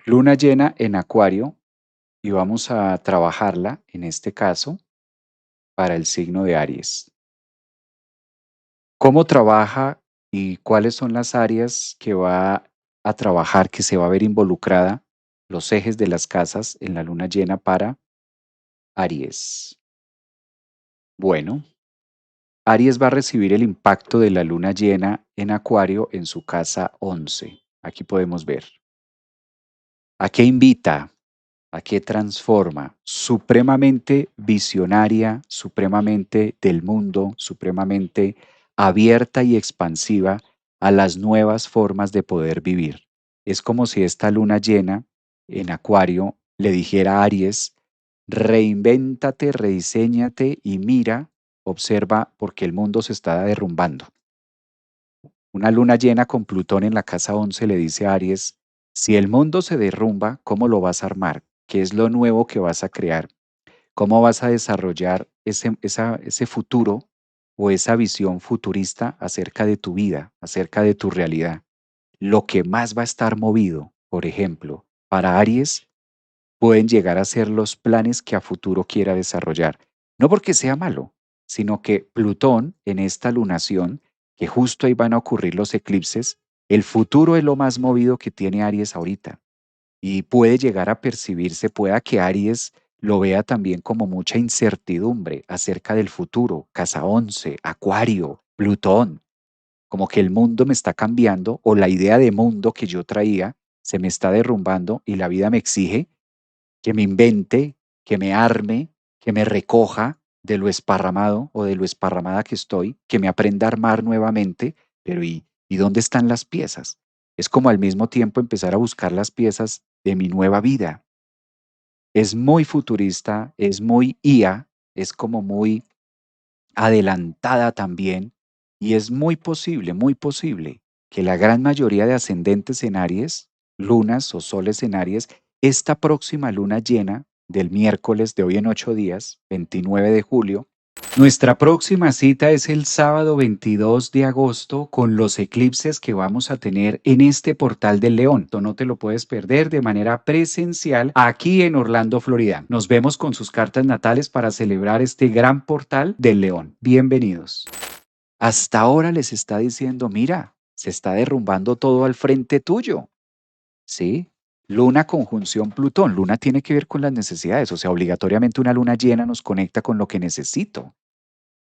Luna llena en Acuario y vamos a trabajarla, en este caso, para el signo de Aries. ¿Cómo trabaja y cuáles son las áreas que va a trabajar, que se va a ver involucrada, los ejes de las casas en la luna llena para Aries? Bueno, Aries va a recibir el impacto de la luna llena en Acuario en su casa 11. Aquí podemos ver. ¿A qué invita? ¿A qué transforma? Supremamente visionaria, supremamente del mundo, supremamente abierta y expansiva a las nuevas formas de poder vivir. Es como si esta luna llena en Acuario le dijera a Aries: reinvéntate, rediséñate y mira, observa, porque el mundo se está derrumbando. Una luna llena con Plutón en la casa 11 le dice a Aries: si el mundo se derrumba, ¿cómo lo vas a armar? ¿Qué es lo nuevo que vas a crear? ¿Cómo vas a desarrollar ese futuro o esa visión futurista acerca de tu vida, acerca de tu realidad? Lo que más va a estar movido, por ejemplo, para Aries, pueden llegar a ser los planes que a futuro quiera desarrollar. No porque sea malo, sino que Plutón en esta lunación, que justo ahí van a ocurrir los eclipses, el futuro es lo más movido que tiene Aries ahorita. Y puede llegar a percibirse, pueda que Aries lo vea también como mucha incertidumbre acerca del futuro, casa 11, Acuario, Plutón, como que el mundo me está cambiando o la idea de mundo que yo traía se me está derrumbando y la vida me exige que me invente, que me arme, que me recoja de lo esparramado o de lo esparramada que estoy, que me aprenda a armar nuevamente, pero ¿y dónde están las piezas? Es como al mismo tiempo empezar a buscar las piezas de mi nueva vida. Es muy futurista, es muy IA, es como muy adelantada también, y es muy posible que la gran mayoría de ascendentes en Aries, lunas o soles en Aries, esta próxima luna llena del miércoles de hoy en 8 días, 29 de julio, nuestra próxima cita es el sábado 22 de agosto con los eclipses que vamos a tener en este portal del León. No te lo puedes perder de manera presencial aquí en Orlando, Florida. Nos vemos con sus cartas natales para celebrar este gran portal del León. Bienvenidos. Hasta ahora les está diciendo: mira, se está derrumbando todo al frente tuyo. ¿Sí? Luna conjunción Plutón. Luna tiene que ver con las necesidades, o sea, obligatoriamente una luna llena nos conecta con lo que necesito.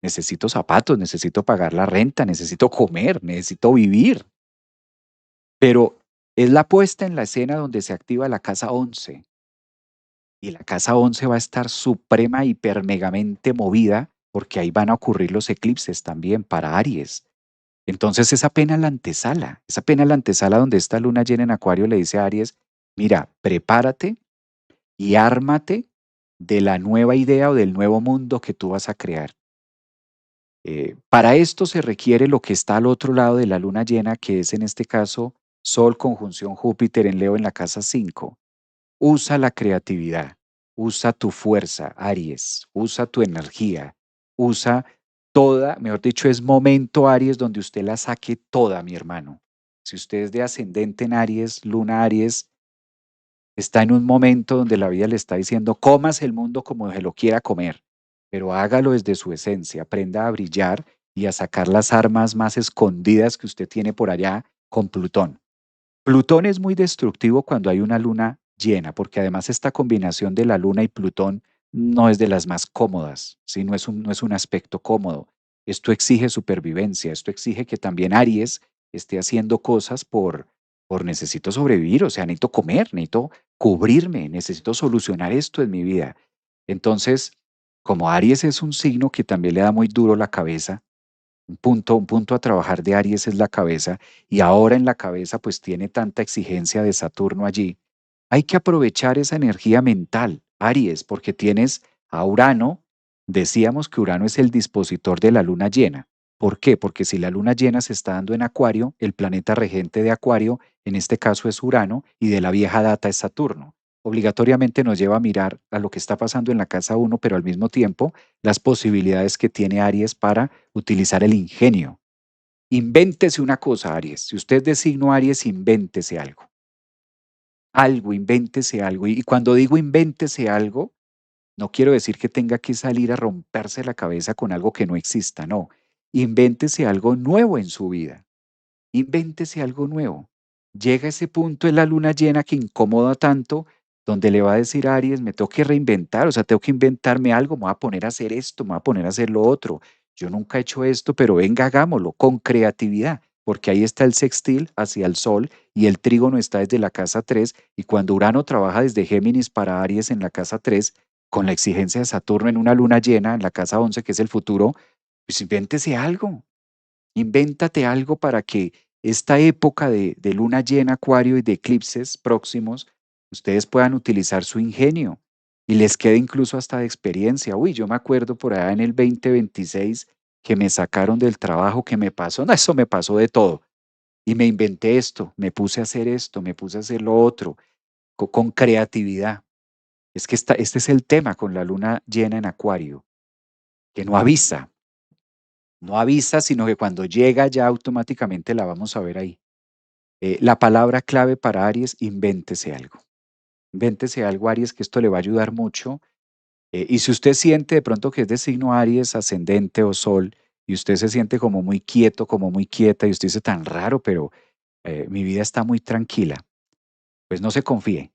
Necesito zapatos, necesito pagar la renta, necesito comer, necesito vivir. Pero es la puesta en la escena donde se activa la casa 11. Y la casa 11 va a estar suprema, hiper, megamente movida, porque ahí van a ocurrir los eclipses también para Aries. Entonces es apenas la antesala donde esta luna llena en Acuario le dice a Aries: mira, prepárate y ármate de la nueva idea o del nuevo mundo que tú vas a crear. Para esto se requiere lo que está al otro lado de la luna llena, que es en este caso Sol conjunción Júpiter en Leo en la casa 5. Usa la creatividad, usa tu fuerza, Aries, usa tu energía, usa toda, mejor dicho, es momento, Aries, donde usted la saque toda, mi hermano. Si usted es de ascendente en Aries, luna Aries, está en un momento donde la vida le está diciendo: comas el mundo como se lo quiera comer, pero hágalo desde su esencia, aprenda a brillar y a sacar las armas más escondidas que usted tiene por allá con Plutón. Plutón es muy destructivo cuando hay una luna llena, porque además esta combinación de la luna y Plutón no es de las más cómodas, ¿sí? No es un aspecto cómodo. Esto exige supervivencia, esto exige que también Aries esté haciendo cosas por necesito sobrevivir, o sea, necesito comer, necesito cubrirme, necesito solucionar esto en mi vida. Entonces, como Aries es un signo que también le da muy duro la cabeza, un punto a trabajar de Aries es la cabeza, y ahora en la cabeza pues tiene tanta exigencia de Saturno allí. Hay que aprovechar esa energía mental, Aries, porque tienes a Urano. Decíamos que Urano es el dispositor de la luna llena. ¿Por qué? Porque si la luna llena se está dando en Acuario, el planeta regente de Acuario, en este caso es Urano, y de la vieja data es Saturno. Obligatoriamente nos lleva a mirar a lo que está pasando en la casa 1, pero al mismo tiempo las posibilidades que tiene Aries para utilizar el ingenio. Invéntese una cosa, Aries. Si usted es de signo Aries, invéntese algo. algo, invéntese algo. Y cuando digo invéntese algo, no quiero decir que tenga que salir a romperse la cabeza con algo que no exista, no. Invéntese algo nuevo en su vida. Invéntese algo nuevo. Llega ese punto en la luna llena que incomoda tanto, donde le va a decir a Aries, me tengo que reinventar, o sea, tengo que inventarme algo, me voy a poner a hacer esto, me voy a poner a hacer lo otro. Yo nunca he hecho esto, pero venga, hagámoslo con creatividad, porque ahí está el sextil hacia el sol y el trígono está desde la casa 3 y cuando Urano trabaja desde Géminis para Aries en la casa 3 con la exigencia de Saturno en una luna llena en la casa 11 que es el futuro, pues invéntese algo. Invéntate algo para que esta época de luna llena, acuario y de eclipses próximos, ustedes puedan utilizar su ingenio y les quede incluso hasta de experiencia. Uy, yo me acuerdo por allá en el 2026 que me sacaron del trabajo, que me pasó, no, eso me pasó de todo. Y me inventé esto, me puse a hacer esto, me puse a hacer lo otro, con creatividad. Es que este es el tema con la luna llena en acuario, que no avisa, no avisa, sino que cuando llega ya automáticamente la vamos a ver ahí. La palabra clave para Aries, invéntese algo. Invéntese algo, Aries, que esto le va a ayudar mucho. Y si usted siente de pronto que es de signo Aries, ascendente o sol, y usted se siente como muy quieto, como muy quieta, y usted dice tan raro, pero mi vida está muy tranquila, pues no se confíe,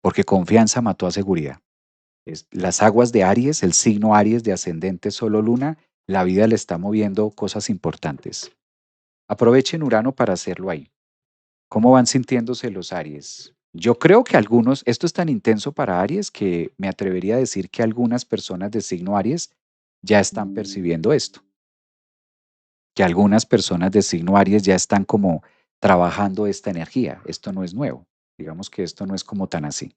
porque confianza mató a seguridad. Las aguas de Aries, el signo Aries de ascendente solo luna, la vida le está moviendo cosas importantes. Aprovechen Urano para hacerlo ahí. ¿Cómo van sintiéndose los Aries? Yo creo que algunos, esto es tan intenso para Aries que me atrevería a decir que algunas personas de signo Aries ya están percibiendo esto, que algunas personas de signo Aries ya están como trabajando esta energía. Esto no es nuevo, digamos que esto no es como tan así.